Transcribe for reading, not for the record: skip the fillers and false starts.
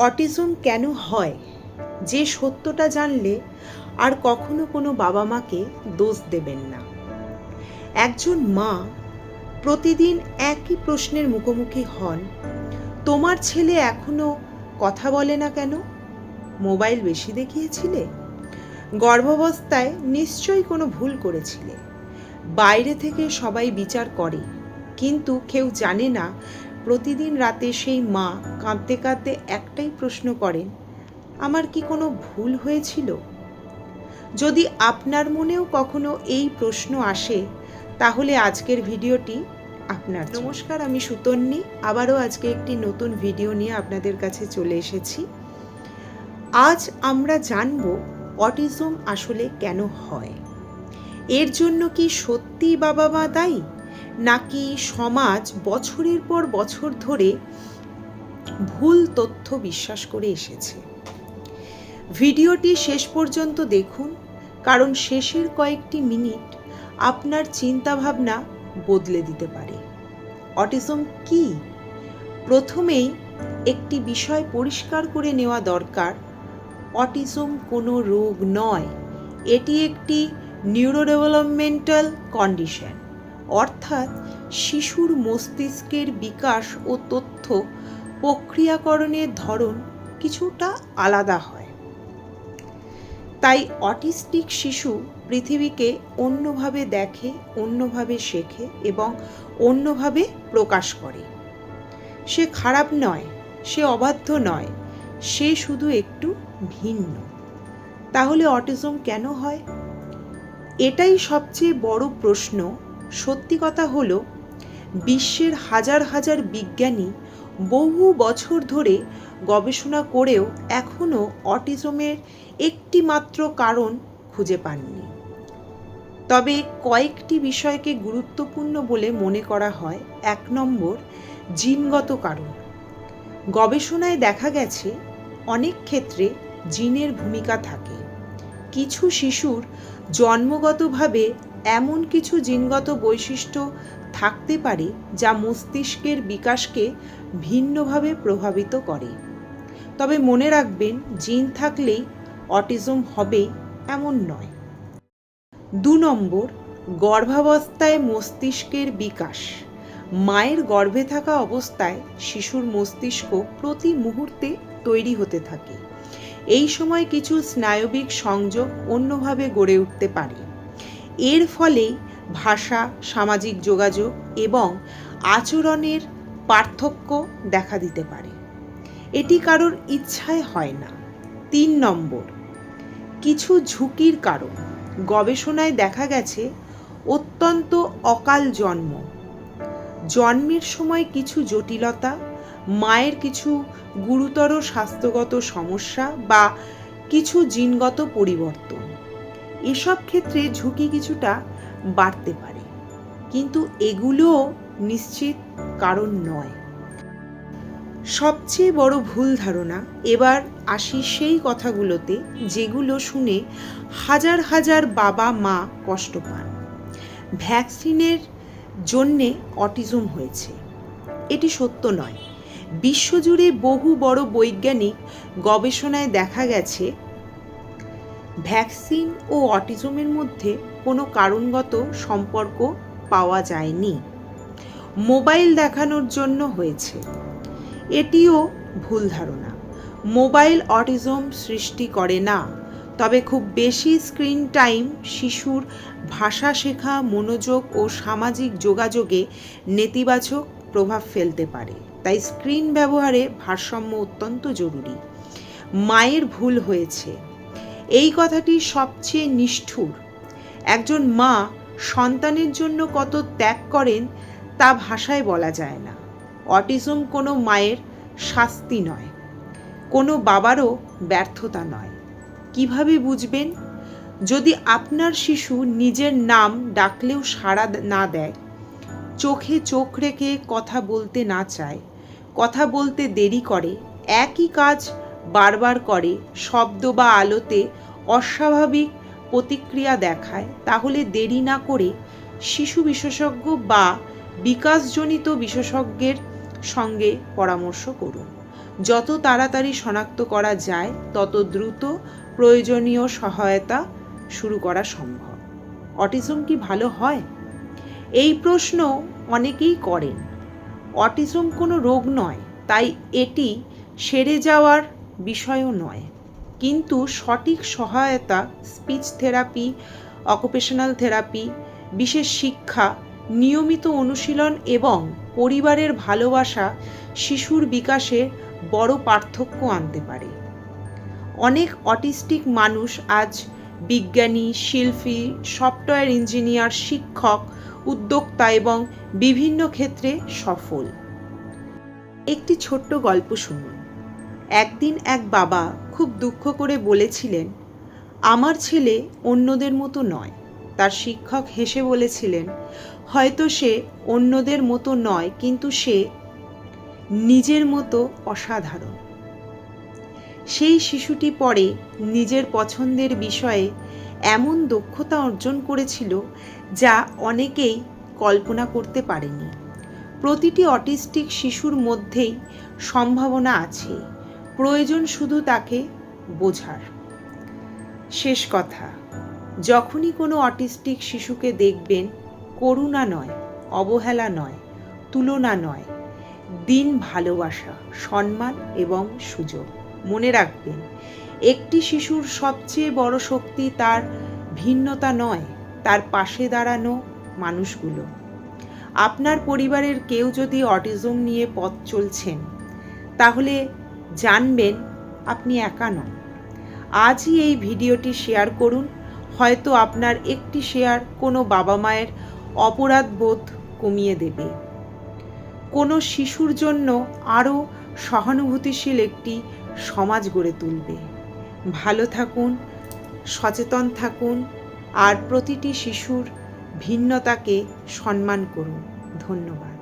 Autism কেন হয়, যে সত্যটা জানলে আর কখনো কোনো বাবা মাকে দোষ দেবেন না। একজন মা প্রতিদিন একই প্রশ্নের মুখোমুখি হন, তোমার ছেলে এখনো কথা বলে না কেন? মোবাইল বেশি দেখিয়েছিলে? গর্ভাবস্থায় নিশ্চয়ই কোনো ভুল করেছিলে? বাইরে থেকে সবাই বিচার করে, কিন্তু কেউ জানে না প্রতিদিন রাতে সেই মা কাঁদতে কাঁদতে একটাই প্রশ্ন করেন, আমার কি কোনো ভুল হয়েছিল? যদি আপনার মনেও কখনো এই প্রশ্ন আসে, তাহলে আজকের ভিডিওটি আপনার। নমস্কার, আমি সুতন্নি। আবারও আজকে একটি নতুন ভিডিও নিয়ে আপনাদের কাছে চলে এসেছি। আজ আমরা জানব অটিজম আসলে কেন হয়। এর জন্য কি সত্যি বাবা মা দায়ী, নাকি সমাজ বছরের পর বছর ধরে ভুল তথ্য বিশ্বাস করে এসেছে? ভিডিওটি শেষ পর্যন্ত দেখুন, কারণ শেষের কয়েকটি মিনিট আপনার চিন্তাভাবনা বদলে দিতে পারে। অটিজম কি? প্রথমেই একটি বিষয় পরিষ্কার করে নেওয়া দরকার, অটিজম কোনো রোগ নয়, এটি একটি নিউরোডেভেলপমেন্টাল কন্ডিশন, অর্থাৎ শিশুর মস্তিষ্কের বিকাশ ও তথ্য প্রক্রিয়াকরণের ধরন কিছুটা আলাদা হয়। তাই অটিস্টিক শিশু পৃথিবীকে অন্যভাবে দেখে, অন্যভাবে শেখে এবং অন্যভাবে প্রকাশ করে। সে খারাপ নয়, সে অবাধ্য নয়, সে শুধু একটু ভিন্ন। তাহলে অটিজম কেন হয়? এটাই সবচেয়ে বড় প্রশ্ন। সত্যি কথা হলো, বিশ্বের হাজার হাজার বিজ্ঞানী বহু বছর ধরে গবেষণা করেও এখনও অটিজমের একটি মাত্র কারণ খুঁজে পাননি। তবে কয়েকটি বিষয়কে গুরুত্বপূর্ণ বলে মনে করা হয়। 1 নম্বর, জিনগত কারণ। গবেষণায় দেখা গেছে অনেক ক্ষেত্রে জিনের ভূমিকা থাকে। কিছু শিশুর জন্মগতভাবে এমন কিছু জিনগত বৈশিষ্ট্য থাকতে পারে যা মস্তিষ্কের বিকাশকে ভিন্নভাবে প্রভাবিত করে। তবে মনে রাখবেন, জিন থাকলেই অটিজম হবে এমন নয়। 2 নম্বর, গর্ভাবস্থায় মস্তিষ্কের বিকাশ। মায়ের গর্ভে থাকা অবস্থায় শিশুর মস্তিষ্ক প্রতি মুহূর্তে তৈরি হতে থাকে। এই সময় কিছু স্নায়বিক সংযোগ অন্যভাবে গড়ে উঠতে পারে। এর ফলেই ভাষা, সামাজিক যোগাযোগ এবং আচরণের পার্থক্য দেখা দিতে পারে। এটি কারোর ইচ্ছায় হয় না। 3 নম্বর, কিছু ঝুঁকির কারণ। গবেষণায় দেখা গেছে অত্যন্ত অকাল জন্ম, জন্মের সময় কিছু জটিলতা, মায়ের কিছু গুরুতর স্বাস্থ্যগত সমস্যা বা কিছু জিনগত পরিবর্তন, এসব ক্ষেত্রে ঝুঁকি কিছুটা বাড়তে পারে, কিন্তু এগুলোও নিশ্চিত কারণ নয়। সবচেয়ে বড় ভুল ধারণা। এবার আসি সেই কথাগুলোতে যেগুলো শুনে হাজার হাজার বাবা মা কষ্ট পান। ভ্যাকসিনের জন্যে অটিজম হয়েছে, এটি সত্য নয়। বিশ্বজুড়ে বহু বড় বৈজ্ঞানিক গবেষণায় দেখা গেছে ভ্যাকসিন ও অটিজমের মধ্যে কোনো কারণগত সম্পর্ক পাওয়া যায়নি। মোবাইল দেখানোর জন্য হয়েছে, এটিও ভুল ধারণা। মোবাইল অটিজম সৃষ্টি করে না, তবে খুব বেশি স্ক্রিন টাইম শিশুর ভাষা শেখা, মনোযোগ ও সামাজিক যোগাযোগে নেতিবাচক প্রভাব ফেলতে পারে। তাই স্ক্রিন ব্যবহারে ভারসাম্য অত্যন্ত জরুরি। মায়ের ভুল হয়েছে, এই কথাটি সবচেয়ে নিষ্ঠুর। একজন মা সন্তানের জন্য কত ত্যাগ করেন তা ভাষায় বলা যায় না। অটিজম কোনো মায়ের শাস্তি নয়, কোনো বাবারও ব্যর্থতা নয়। কিভাবে বুঝবেন? যদি আপনার শিশু নিজের নাম ডাকলেও সাড়া না দেয়, চোখে চোখ রেখে কথা বলতে না চায়, কথা বলতে দেরি করে, একই কাজ বারবার করে, শব্দ বা আলোতে অস্বাভাবিক প্রতিক্রিয়া দেখায়, তাহলে দেরি না করে শিশু বিশেষজ্ঞ বা বিকাশজনিত বিশেষজ্ঞের সঙ্গে পরামর্শ করুন। যত তাড়াতাড়ি শনাক্ত করা যায় তত দ্রুত প্রয়োজনীয় সহায়তা শুরু করা সম্ভব। অটিজম কি ভালো হয়? এই প্রশ্ন অনেকেই করেন। অটিজম কোনো রোগ নয়, তাই এটি সেরে যাওয়ার বিষয়ও নয়। কিন্তু সঠিক সহায়তা, স্পিচ থেরাপি, অকুপেশনাল থেরাপি, বিশেষ শিক্ষা, নিয়মিত অনুশীলন এবং পরিবারের ভালোবাসা শিশুর বিকাশে বড় পার্থক্য আনতে পারে। অনেক অটিস্টিক মানুষ আজ বিজ্ঞানী, শিল্পী, সফটওয়্যার ইঞ্জিনিয়ার, শিক্ষক, উদ্যোক্তা এবং বিভিন্ন ক্ষেত্রে সফল। একটি ছোট্ট গল্প শুনুন। একদিন এক বাবা খুব দুঃখ করে বলেছিলেন, আমার ছেলে অন্যদের মতো নয়। তার শিক্ষক হেসে বলেছিলেন, হয়তো সে অন্যদের মতো নয়, কিন্তু সে নিজের মতো অসাধারণ। সেই শিশুটি পরে নিজের পছন্দের বিষয়ে এমন দক্ষতা অর্জন করেছিল যা অনেকেই কল্পনা করতে পারেনি। প্রতিটি অটিস্টিক শিশুর মধ্যেই সম্ভাবনা আছে, প্রয়োজন শুধু তাকে বোঝার। শেষ কথা, যখনই কোনো অটিস্টিক শিশুকে দেখবেন, করুণা নয়, অবহেলা নয়, তুলনা নয়, দিন ভালোবাসা, সম্মান এবং সুযোগ। মনে রাখবেন, একটি শিশুর সবচেয়ে বড় শক্তি তার ভিন্নতা নয়, তার পাশে দাঁড়ানো মানুষগুলো। আপনার পরিবারের কেউ যদি অটিজম নিয়ে পথ চলছেন, তাহলে জানবেন আপনি একা নন। আজই এই ভিডিওটি শেয়ার করুন। হয়তো আপনার একটি শেয়ার কোনো বাবা মায়ের অপরাধ বোধ কমিয়ে দেবে, কোনো শিশুর জন্য আরও সহানুভূতিশীল একটি সমাজ গড়ে তুলবে। ভালো থাকুন, সচেতন থাকুন, আর প্রতিটি শিশুর ভিন্নতাকে সম্মান করুন। ধন্যবাদ।